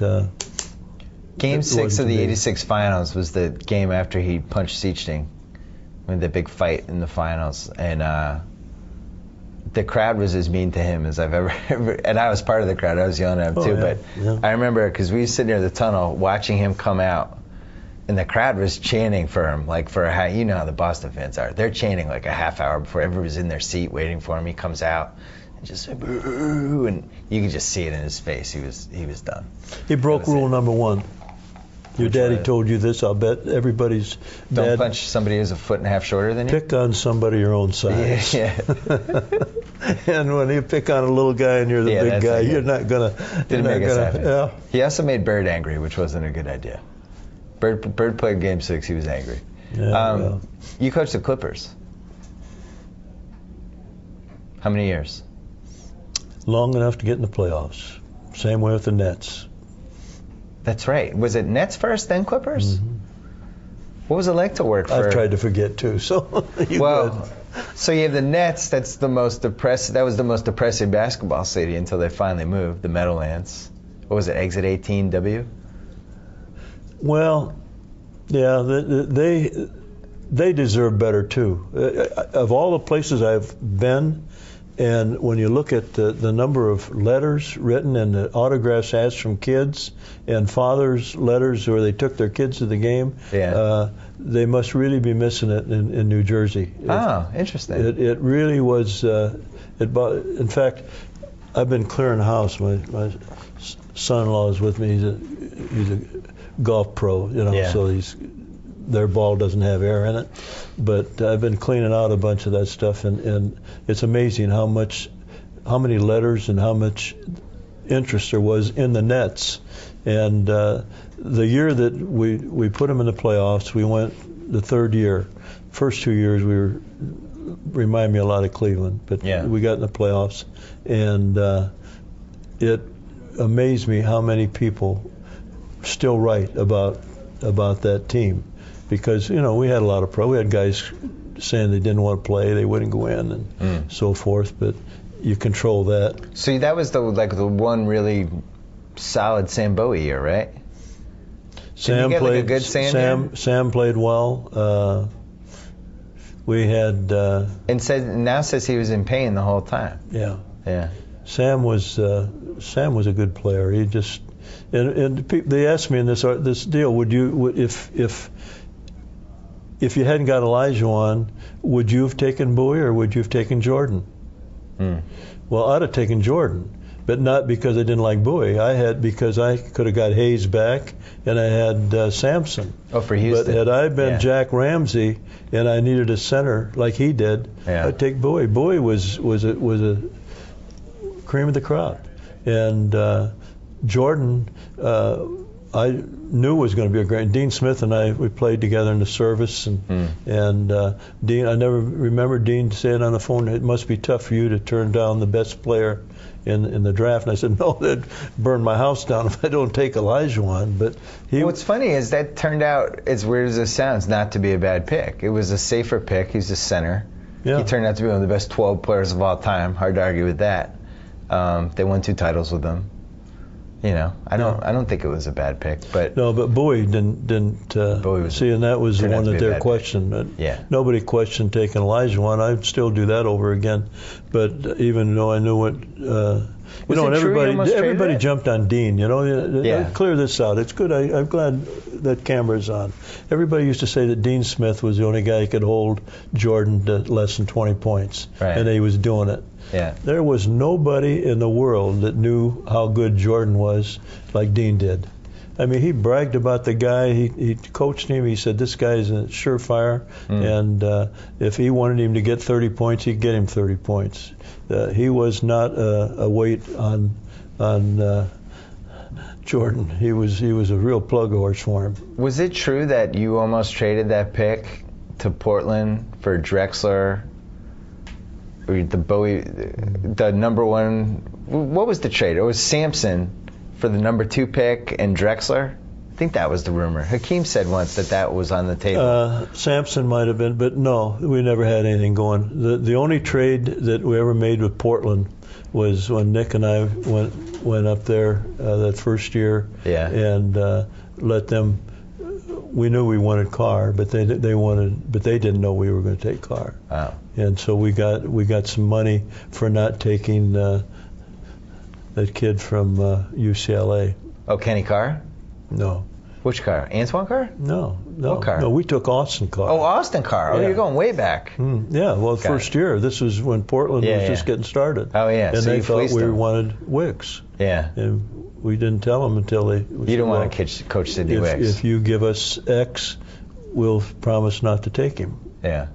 Game 6 of the '86 finals was the game after he punched Seachting, with the big fight in the finals, and the crowd was as mean to him as I've ever, and I was part of the crowd. I was yelling at him too, yeah. But I remember because we were sitting near the tunnel watching him come out, and the crowd was chanting for him, like for how how the Boston fans are. They're chanting like a half hour before everybody's in their seat waiting for him. He comes out and just boo, and you could just see it in his face. He was done. He broke rule number 1. Your daddy one? told you this. I'll bet everybody's Don't dad. punch somebody who's a foot and a half shorter than you. Pick on somebody your own size. Yeah. And when you pick on a little guy and you're the big that's guy, not you're good. not gonna. Didn't make us happy. Yeah. He also made Bird angry, which wasn't a good idea. Bird played Game 6. He was angry. Yeah, well. You coached the Clippers. How many years? Long enough to get in the playoffs. Same way with the Nets. That's right. Was it Nets first, then Clippers? Mm-hmm. What was it like to work for? I've tried to forget too. So So you have the Nets. That was the most depressing basketball city until they finally moved, the Meadowlands. What was it? Exit 18W. Well, yeah, they deserve better too. Of all the places I've been, and when you look at the number of letters written and the autographs asked from kids and fathers' letters where they took their kids to the game, they must really be missing it in New Jersey. Interesting. It really was. In fact, I've been clearing house. My son-in-law is with me. He's a golf pro, so their ball doesn't have air in it. But I've been cleaning out a bunch of that stuff, and it's amazing how many letters and how much interest there was in the Nets. And the year that we put them in the playoffs, we went the third year. First 2 years remind me a lot of Cleveland, but we got in the playoffs, and it amazed me how many people still write about that team, because we had a lot of we had guys saying they didn't want to play, they wouldn't go in, and so forth, but you control that. So that was the one really solid Sam Bowie year, right? Sam played like a good Sam. Sam played well. We had And says he was in pain the whole time. Yeah. Yeah. Sam was a good player. He just and they asked me in this deal, if you hadn't got Elijah on, would you have taken Bowie or would you have taken Jordan? Well, I'd have taken Jordan, but not because I didn't like Bowie. Because I could have got Hayes back, and I had Sampson. Oh, for Houston. But had I been Jack Ramsey and I needed a center like he did, I'd take Bowie. Bowie was a cream of the crop, and Jordan I knew was going to be a great. Dean Smith and we played together in the service, and Dean. I never remember Dean saying on the phone, "It must be tough for you to turn down the best player in the draft." And I said, "No, that'd burn my house down if I don't take Elijah on." But what's funny is that turned out, as weird as it sounds, not to be a bad pick. It was a safer pick. He's a center. Yeah. He turned out to be one of the best 12 players of all time. Hard to argue with that. They won 2 titles with him. You know, I don't think it was a bad pick, but Bowie didn't Bowie see, and that was the one that they questioned. Nobody questioned taking Elijah on. I'd still do that over again, but even though I knew what, and everybody jumped on Dean. Clear this out. It's good. I'm glad that camera's on. Everybody used to say that Dean Smith was the only guy who could hold Jordan to less than 20 points, and he was doing it. Yeah. There was nobody in the world that knew how good Jordan was like Dean did. I mean, he bragged about the guy. He coached him. He said, this guy's a surefire, and if he wanted him to get 30 points, he'd get him 30 points. He was not a weight on Jordan. He was a real plug horse for him. Was it true that you almost traded that pick to Portland for Drexler? The Bowie, the number one. What was the trade? It was Sampson for the number 2 pick and Drexler. I think that was the rumor. Hakeem said once that was on the table. Sampson might have been, but no, we never had anything going. The only trade that we ever made with Portland was when Nick and I went up there that first year, and let them. We knew we wanted Carr, but they didn't know we were going to take Carr. Wow. And so we got some money for not taking that kid from UCLA. Oh, Kenny Carr? No. Which Carr? Antoine Carr? No. What Carr? No, we took Austin Carr. Oh, Austin Carr. Oh, you're going way back. First year. This was when Portland was just getting started. Oh, yeah. And so they thought we wanted Wicks. Yeah. And we didn't tell them until they... You didn't want to coach Sidney Wicks. If you give us X, we'll promise not to take him. Yeah.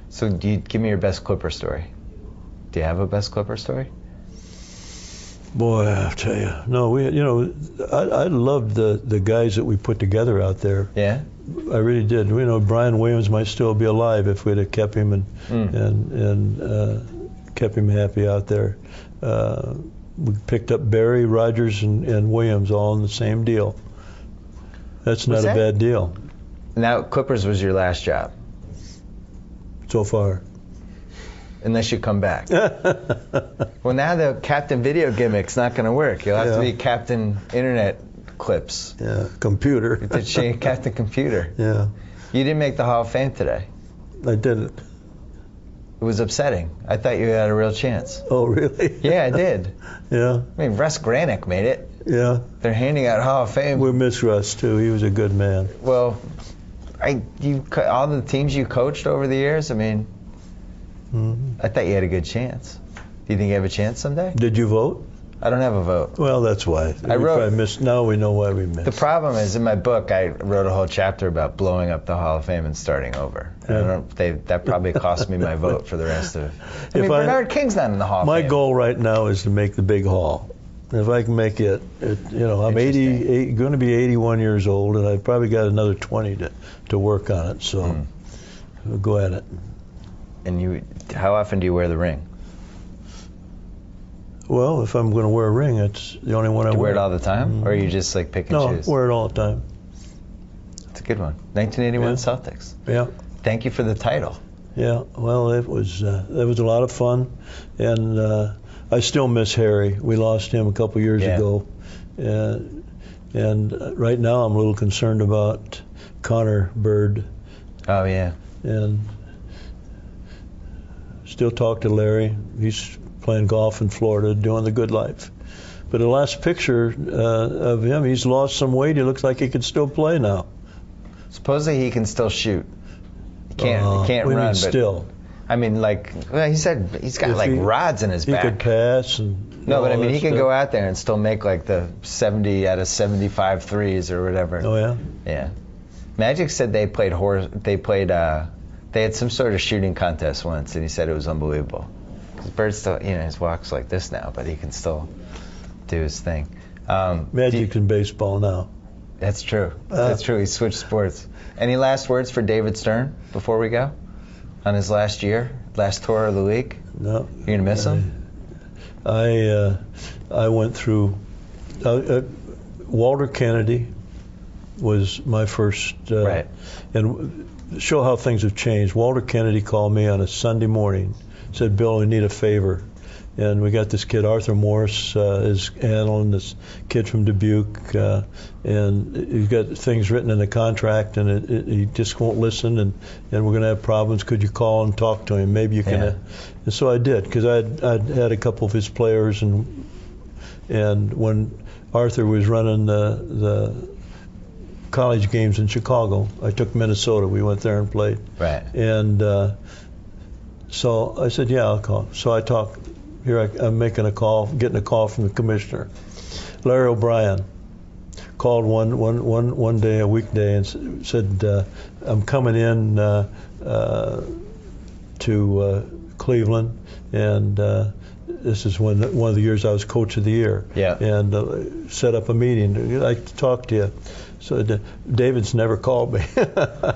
So give me your best Clipper story. Do you have a best Clipper story? Boy, I'll tell you. No, I loved the guys that we put together out there. Yeah. I really did. Brian Williams might still be alive if we'd have kept him and kept him happy out there. We picked up Barry, Rogers, and Williams all in the same deal. That's not a bad deal. Now, Clippers was your last job. So far. Unless you come back. Well, now the Captain Video gimmick's not going to work. You'll have to be Captain Internet Clips. Yeah, computer. Captain Computer. Yeah. You didn't make the Hall of Fame today. I didn't. It was upsetting. I thought you had a real chance. Oh, really? Yeah, I did. Yeah. I mean, Russ Granick made it. Yeah. They're handing out Hall of Fame. We miss Russ, too. He was a good man. Well, all the teams you coached over the years, I mean, I thought you had a good chance. Do you think you have a chance someday? Did you vote? I don't have a vote. Well, that's why. Now we know why we missed. The problem is, in my book, I wrote a whole chapter about blowing up the Hall of Fame and starting over. Yeah. That probably cost me my vote for the rest of it. Bernard King's not in the Hall of Fame. My goal right now is to make the big hall. If I can make it, I'm going to be 81 years old, and I've probably got another 20 to work on it. So we'll go at it. And how often do you wear the ring? Well, if I'm going to wear a ring, it's the only one I wear. Do you wear it all the time, or are you just like pick and choose? No, wear it all the time. It's a good one. 1981 Celtics. Yeah. Thank you for the title. Yeah. Well, it was a lot of fun, and I still miss Harry. We lost him a couple years ago. And right now I'm a little concerned about Connor Bird. Oh, yeah. And still talk to Larry. He's playing golf in Florida, doing the good life. But the last picture of him, he's lost some weight. He looks like he could still play now. Supposedly he can still shoot. He can't we run, mean but still. I mean, like, well, he said he's got like rods in his he back. He could pass and. No, but I mean, he can stuff. go out there and still make like the 70 out of 75 threes or whatever. Oh yeah. Yeah. Magic said they had some sort of shooting contest once, and he said it was unbelievable. Because Bird still, his walk's like this now, but he can still do his thing. Magic's in baseball now. That's true. That's true. He switched sports. Any last words for David Stern before we go? On his last tour of the league? No. You're going to miss him? I went through... Walter Kennedy was my first... right. And show how things have changed. Walter Kennedy called me on a Sunday morning, said, Bill, we need a favor. And we got this kid, Arthur Morris, is handling this kid from Dubuque, and he's got things written in the contract, and he just won't listen, and we're going to have problems. Could you call and talk to him? Maybe you can. Yeah. And so I did, because I'd had a couple of his players, and when Arthur was running the college games in Chicago, I took Minnesota. We went there and played. Right. And so I said, yeah, I'll call. So I talked. Here I'm making a call, getting a call from the commissioner. Larry O'Brien called one day, a weekday, and said, I'm coming in to Cleveland, and this is one of the years I was coach of the year. Yeah. And set up a meeting. I'd like to talk to you. So David's never called me.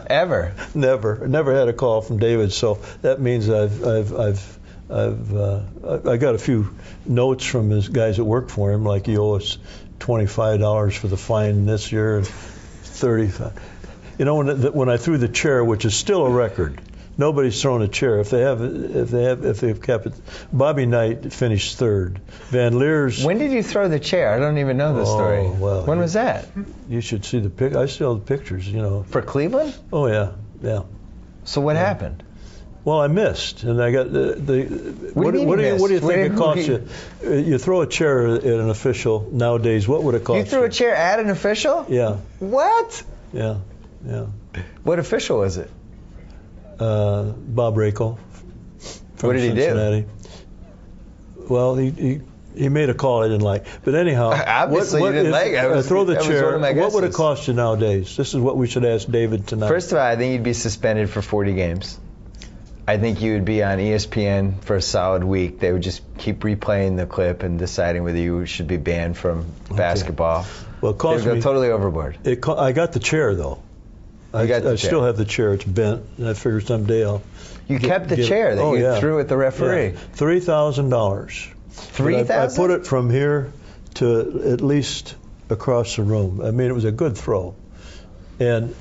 Ever? Never had a call from David. So that means I got a few notes from his guys that work for him, like he owes us $25 for the fine this year and $35. When I threw the chair, which is still a record, nobody's thrown a chair. If they've kept it, Bobby Knight finished third. Van Leer's. When did you throw the chair? I don't even know the story. Well, when was that? You should see the pic. I still have the pictures. For Cleveland? Oh yeah. So what happened? Well, I missed, and I got what do you think it costs you? You throw a chair at an official nowadays. What would it cost you? You threw a chair at an official? Yeah. What? Yeah. What official was it? Bob Rako from What did he Cincinnati. Well, he made a call I didn't like. But anyhow, obviously you didn't like it. Throw the chair. What would it guesses. cost you nowadays? This is what we should ask David tonight. First of all, I think you'd be suspended for 40 games. I think you would be on ESPN for a solid week. They would just keep replaying the clip and deciding whether you should be banned from basketball. Well, it cost They'd go me totally overboard. I got the chair though. I still have the chair. It's bent, and I figure someday I'll. You kept the chair that you threw at the referee. Yeah. $3,000. $3,000? I put it from here to at least across the room. I mean, it was a good throw, and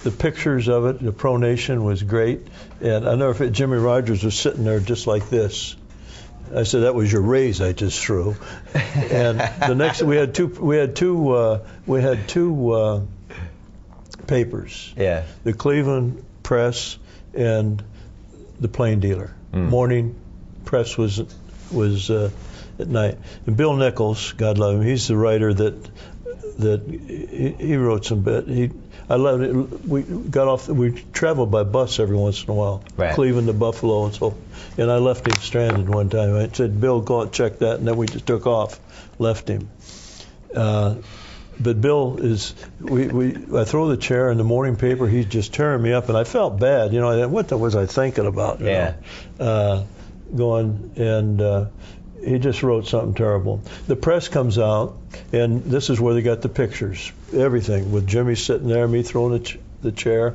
the pictures of it, the pronation was great. And I never forget, Jimmy Rogers was sitting there just like this. I said, "That was your raise I just threw." And the next, we had two papers. Yeah. The Cleveland Press and the Plain Dealer. Morning press was at night. And Bill Nichols, God love him, he's the writer that he wrote some bit. I loved it. We traveled by bus every once in a while, right. Cleveland to Buffalo and so. And I left him stranded one time. I said, "Bill, go and check that," and then we just took off, left him. But Bill is, I throw the chair in the morning paper. He's just tearing me up, and I felt bad. What was I thinking about? Going and. He just wrote something terrible. The press comes out, and this is where they got the pictures, everything, with Jimmy sitting there, me throwing the chair.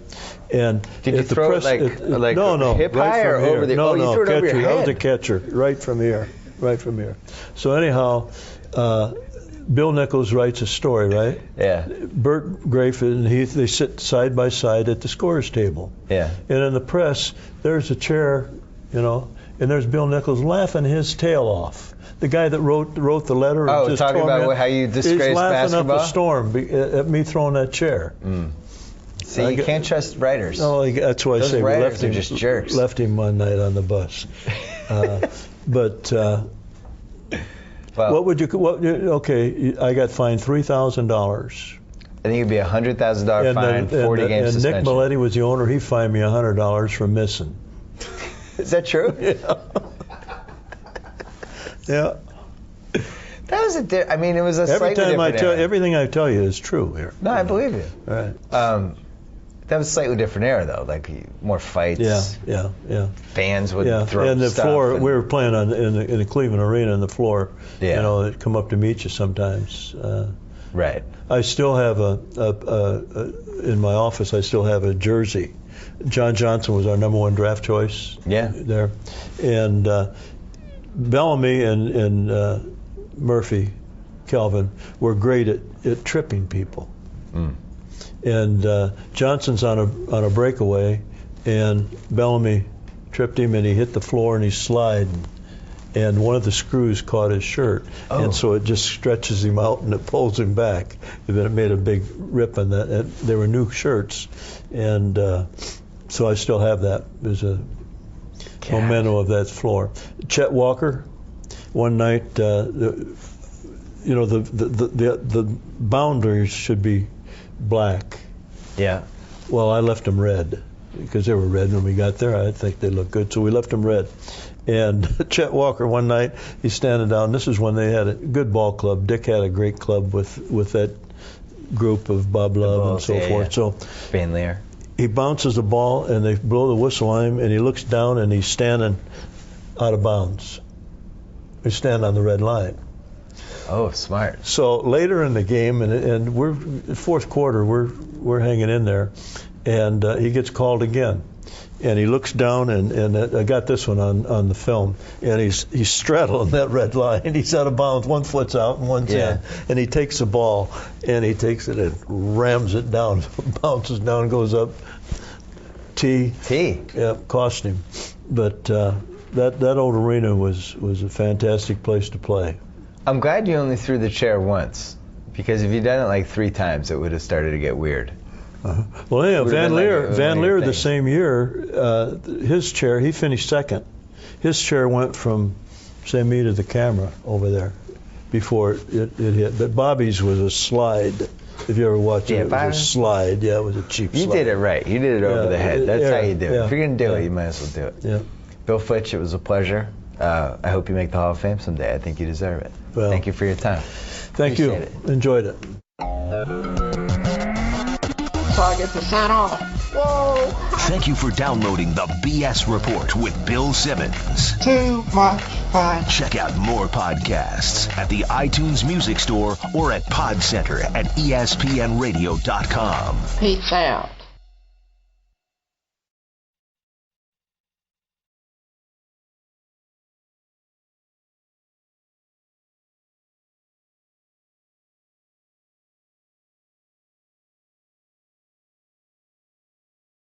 And did you throw it like hip high or over the? You threw it catcher. Over your head. That was a catcher, right from here. So anyhow, Bill Nichols writes a story, right? Yeah. Bert Grafe and they sit side by side at the scorer's table. Yeah. And in the press, there's a chair, and there's Bill Nichols laughing his tail off. The guy that wrote the letter. Oh, just talking about torment, how you disgraced he's laughing basketball? up a storm at me throwing that chair. See, you can't trust writers. No, that's why I Those say we writers left are him. just jerks. Left him one night on the bus. But Well, what would you? Okay, I got fined $3,000. I think it'd be $100,000 fine, 40 game and suspension. Nick Maletti was the owner. He fined me $100 for missing. Is that true? Yeah. That was I mean, it was a slightly different era. Everything I tell you is true here. No, I believe you. All right. That was a slightly different era, though. Like more fights. Yeah. Fans would throw and the stuff. floor. We were playing in the Cleveland Arena, and the floor. Yeah. You know, they'd come up to meet you sometimes. Right. I still have in my office. I still have a jersey. John Johnson was our number 1 draft choice. Yeah. There, and Bellamy and Murphy, Calvin were great at tripping people. And Johnson's on a breakaway, and Bellamy tripped him, and he hit the floor, and he sliding. And one of the screws caught his shirt, and so it just stretches him out and it pulls him back. And then it made a big rip on that. And they were new shirts, and so I still have that. There's a memento of that floor. Chet Walker, one night, the boundaries should be black. Yeah. Well, I left them red because they were red when we got there. I think they looked good, so we left them red. And Chet Walker, one night, he's standing down. This is when they had a good ball club. Dick had a great club with that group of Bob Love and so forth. So Van Leer. he bounces the ball, and they blow the whistle on him, and he looks down, and he's standing out of bounds. He's standing on the red line. Oh, smart. So later in the game, and we're fourth quarter, we're hanging in there, and he gets called again. And he looks down, and I got this one on the film, and he's straddling that red line, and he's out of bounds. One foot's out and one's in, and he takes the ball, and he takes it and rams it down, bounces down, goes up. T. Yeah, cost him. But that old arena was a fantastic place to play. I'm glad you only threw the chair once, because if you'd done it like 3 times, it would have started to get weird. Well, yeah, Van Leer the same year, his chair, he finished second. His chair went from, say, me to the camera over there before it hit. But Bobby's was a slide. If you ever watched it, it was a slide. Yeah, it was a cheap slide. You did it right. You did it over the head. That's how you do it. Yeah, if you're going to do it, you might as well do it. Yeah. Bill Fitch, it was a pleasure. I hope you make the Hall of Fame someday. I think you deserve it. Well, thank you for your time. Thank you. Appreciate it. Enjoyed it. So I get to sign off. Whoa! Thank you for downloading the BS Report with Bill Simmons. Too much fun. Check out more podcasts at the iTunes Music Store or at Pod Center at ESPNradio.com. Peace out.